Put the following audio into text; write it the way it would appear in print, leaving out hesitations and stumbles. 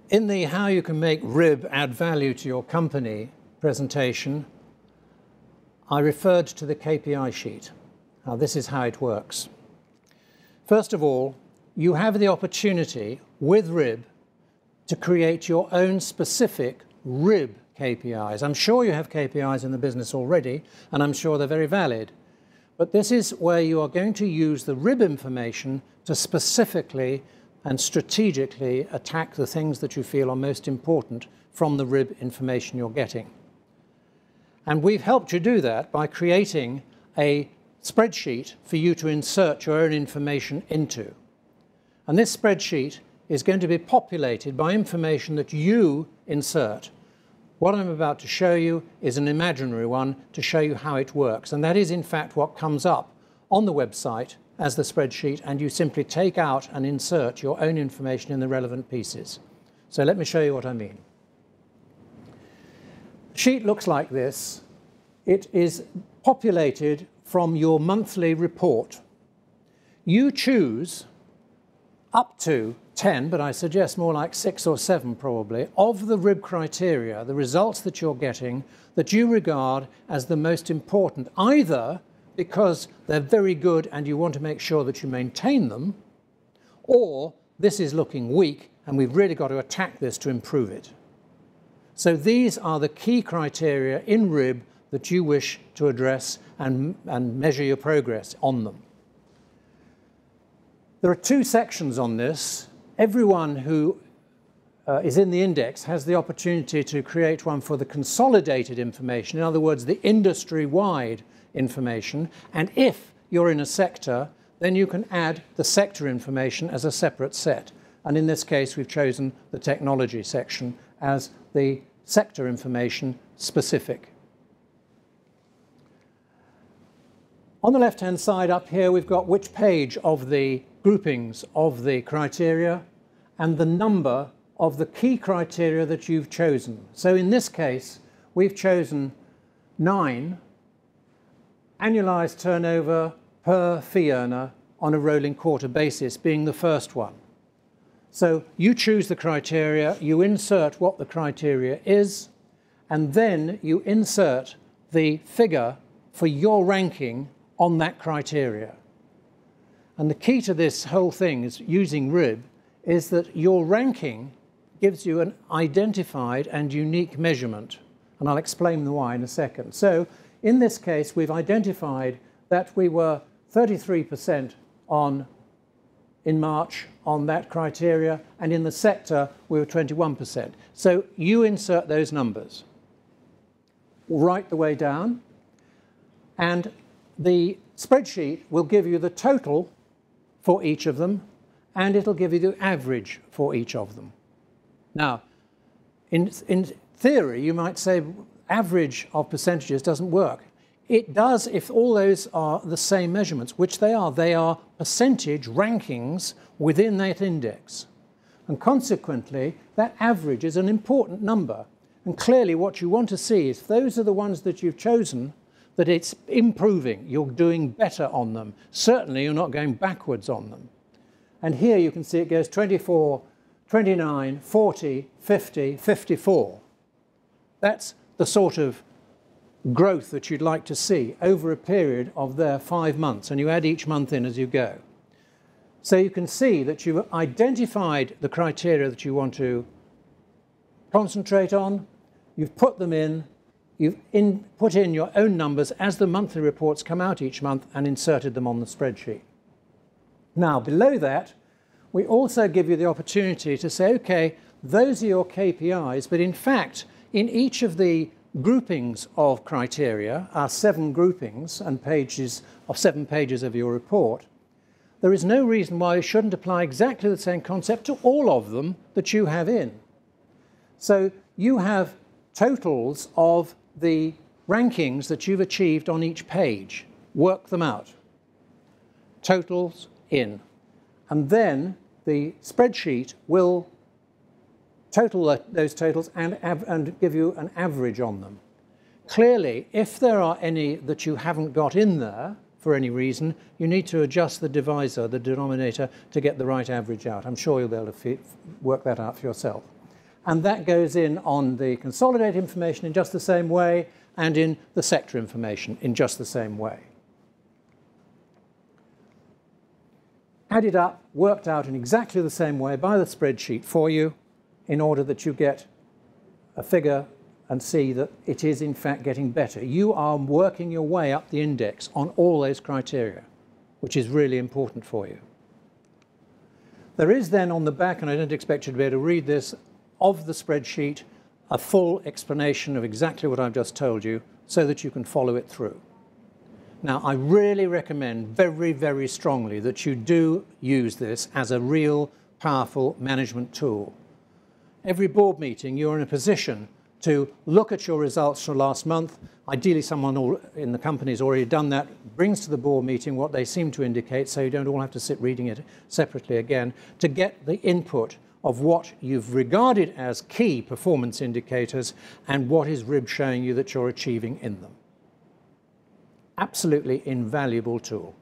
In the How You Can Make RIB Add Value to Your Company presentation, I referred to the KPI sheet. Now, this is how it works. First of all, you have the opportunity with RIB to create your own specific RIB KPIs. I'm sure you have KPIs in the business already, and I'm sure they're very valid. But this is where you are going to use the RIB information to specifically and strategically attack the things that you feel are most important from the RIB information you're getting. And we've helped you do that by creating a spreadsheet for you to insert your own information into. And this spreadsheet is going to be populated by information that you insert. What I'm about to show you is an imaginary one to show you how it works. And that is, in fact, what comes up on the website as the spreadsheet, and you simply take out and insert your own information in the relevant pieces. So let me show you what I mean. The sheet looks like this. It is populated from your monthly report. You choose up to 10, but I suggest more like 6 or 7 probably, of the RIB criteria, the results that you're getting, that you regard as the most important, either because they're very good and you want to make sure that you maintain them, or this is looking weak and we've really got to attack this to improve it. So these are the key criteria in RIB that you wish to address and measure your progress on them. There are 2 sections on this. Everyone who is in the index has the opportunity to create one for the consolidated information, in other words, the industry-wide information. And if you're in a sector, then you can add the sector information as a separate set. And in this case, we've chosen the technology section as the sector information specific. On the left-hand side up here, we've got which page of the groupings of the criteria and the number of the key criteria that you've chosen. So in this case, we've chosen 9 annualized turnover per fee earner on a rolling quarter basis being the first one. So you choose the criteria, you insert what the criteria is, and then you insert the figure for your ranking on that criteria. And the key to this whole thing is using RIB is that your ranking gives you an identified and unique measurement. And I'll explain the why in a second. So in this case, we've identified that we were 33% in March on that criteria, and in the sector, we were 21%. So you insert those numbers right the way down, and the spreadsheet will give you the total for each of them, and it'll give you the average for each of them. Now, in theory, you might say average of percentages doesn't work. It does if all those are the same measurements, which they are. They are percentage rankings within that index. And consequently, that average is an important number. And clearly what you want to see is if those are the ones that you've chosen, that it's improving, you're doing better on them. Certainly you're not going backwards on them. And here you can see it goes 24, 29, 40, 50, 54. That's the sort of growth that you'd like to see over a period of their 5 months, and you add each month in as you go. So you can see that you've identified the criteria that you want to concentrate on, you've put them in, you've put in your own numbers as the monthly reports come out each month and inserted them on the spreadsheet. Now, below that, we also give you the opportunity to say, okay, those are your KPIs, but in fact, in each of the groupings of criteria, our 7 groupings and pages of 7 pages of your report, there is no reason why you shouldn't apply exactly the same concept to all of them that you have in. So you have totals of the rankings that you've achieved on each page. Work them out. Totals in. And then the spreadsheet will total those totals and give you an average on them. Clearly, if there are any that you haven't got in there for any reason, you need to adjust the divisor, the denominator, to get the right average out. I'm sure you'll be able to work that out for yourself. And that goes in on the consolidated information in just the same way, and in the sector information in just the same way. Added up, worked out in exactly the same way by the spreadsheet for you, in order that you get a figure and see that it is in fact getting better. You are working your way up the index on all those criteria, which is really important for you. There is then on the back, and I don't expect you to be able to read this, of the spreadsheet, a full explanation of exactly what I've just told you, so that you can follow it through. Now, I really recommend very, very strongly that you do use this as a real powerful management tool. Every board meeting, you're in a position to look at your results for last month. Ideally, someone in the company has already done that, brings to the board meeting what they seem to indicate, so you don't all have to sit reading it separately again, to get the input of what you've regarded as key performance indicators and what is RIB showing you that you're achieving in them. Absolutely invaluable tool.